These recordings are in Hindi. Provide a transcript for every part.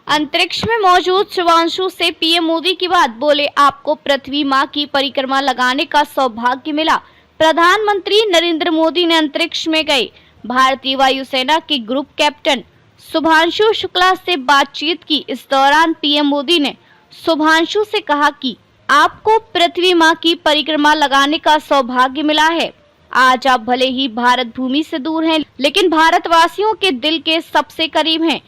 अंतरिक्ष में मौजूद शुभांशु से पीएम मोदी की बात। बोले, आपको पृथ्वी माँ की परिक्रमा लगाने का सौभाग्य मिला। प्रधानमंत्री नरेंद्र मोदी ने अंतरिक्ष में गए भारतीय वायुसेना के ग्रुप कैप्टन शुभांशु शुक्ला से बातचीत की। इस दौरान पीएम मोदी ने शुभांशु से कहा कि आपको पृथ्वी माँ की परिक्रमा लगाने का सौभाग्य मिला है। आज आप भले ही भारत भूमि से दूर हैं, लेकिन भारतवासियों के दिल के सबसे करीब हैं।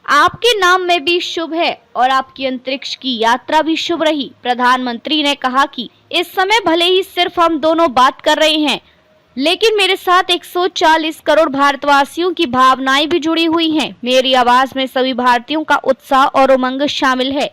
आपके नाम में भी शुभ है और आपकी अंतरिक्ष की यात्रा भी शुभ रही। प्रधानमंत्री ने कहा कि इस समय भले ही सिर्फ हम दोनों बात कर रहे हैं, लेकिन मेरे साथ 140 करोड़ भारतवासियों की भावनाएं भी जुड़ी हुई हैं। मेरी आवाज में सभी भारतीयों का उत्साह और उमंग शामिल है।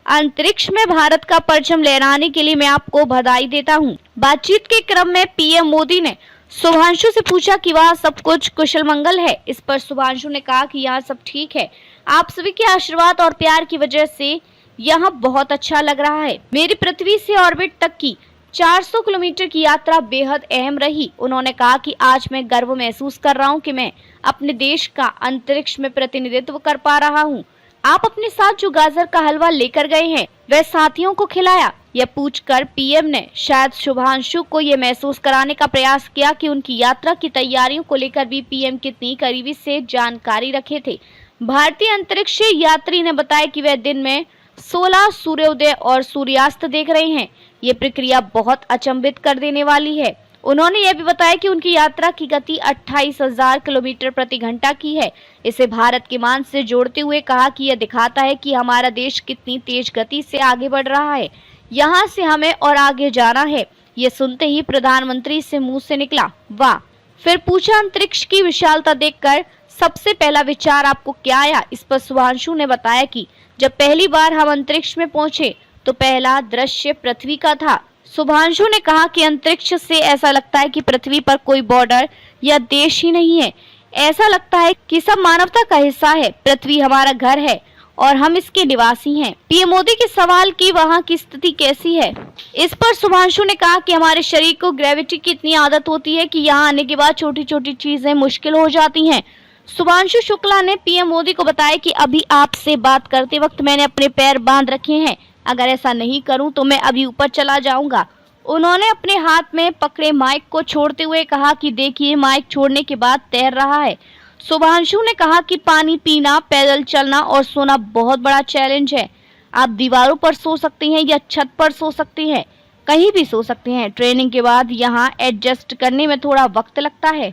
अंतरिक्ष में भारत का परचम लहराने के लिए मैं आपको बधाई देता हूँ। बातचीत के क्रम में पीएम मोदी ने शुभांशु से पूछा कि वहाँ सब कुछ कुशल मंगल है। इस पर शुभांशु ने कहा कि यहाँ सब ठीक है। आप सभी के आशीर्वाद और प्यार की वजह से यहाँ बहुत अच्छा लग रहा है। मेरी पृथ्वी से ऑर्बिट तक की 400 किलोमीटर की यात्रा बेहद अहम रही। उन्होंने कहा कि आज मैं गर्व महसूस कर रहा हूँ कि मैं अपने देश का अंतरिक्ष में प्रतिनिधित्व कर पा रहा हूँ। आप अपने साथ जो गाजर का हलवा लेकर गए हैं वह साथियों को खिलाया। यह पूछकर पीएम ने शायद शुभांशु को यह महसूस कराने का प्रयास किया कि उनकी यात्रा की तैयारियों को लेकर भी पीएम कितनी करीबी से जानकारी रखे थे। भारतीय अंतरिक्ष यात्री ने बताया कि वह दिन में 16 सूर्योदय और सूर्यास्त देख रहे हैं। ये प्रक्रिया बहुत अचंभित कर देने वाली है। उन्होंने यह भी बताया कि उनकी यात्रा की गति 28,000 किलोमीटर प्रति घंटा की है। इसे भारत के मान से जोड़ते हुए कहा कि यह दिखाता है कि हमारा देश कितनी तेज गति से आगे बढ़ रहा है। यहाँ से हमें और आगे जाना है। ये सुनते ही प्रधानमंत्री से मुंह से निकला, वाह। फिर पूछा, अंतरिक्ष की विशालता देखकर सबसे पहला विचार आपको क्या आया? इस पर शुभांशु ने बताया कि जब पहली बार हम अंतरिक्ष में पहुंचे तो पहला दृश्य पृथ्वी का था। शुभांशु ने कहा कि अंतरिक्ष से ऐसा लगता है कि पृथ्वी पर कोई बॉर्डर या देश ही नहीं है। ऐसा लगता है कि सब मानवता का हिस्सा है। पृथ्वी हमारा घर है और हम इसके निवासी हैं। पीएम मोदी के सवाल की वहाँ की स्थिति कैसी है, इस पर शुभांशु ने कहा कि हमारे शरीर को ग्रेविटी की इतनी आदत होती है कि यहाँ आने के बाद छोटी छोटी चीजें मुश्किल हो जाती हैं। शुभांशु शुक्ला ने पीएम मोदी को बताया कि अभी आपसे बात करते वक्त मैंने अपने पैर बांध रखे हैं। अगर ऐसा नहीं करूं तो मैं अभी ऊपर चला जाऊंगा। उन्होंने अपने हाथ में पकड़े माइक को छोड़ते हुए कहा कि देखिए, माइक छोड़ने के बाद तैर रहा है। शुभांशु ने कहा कि पानी पीना, पैदल चलना और सोना बहुत बड़ा चैलेंज है। आप दीवारों पर सो सकते हैं या छत पर सो सकते हैं, कहीं भी सो सकते हैं। ट्रेनिंग के बाद यहाँ एडजस्ट करने में थोड़ा वक्त लगता है।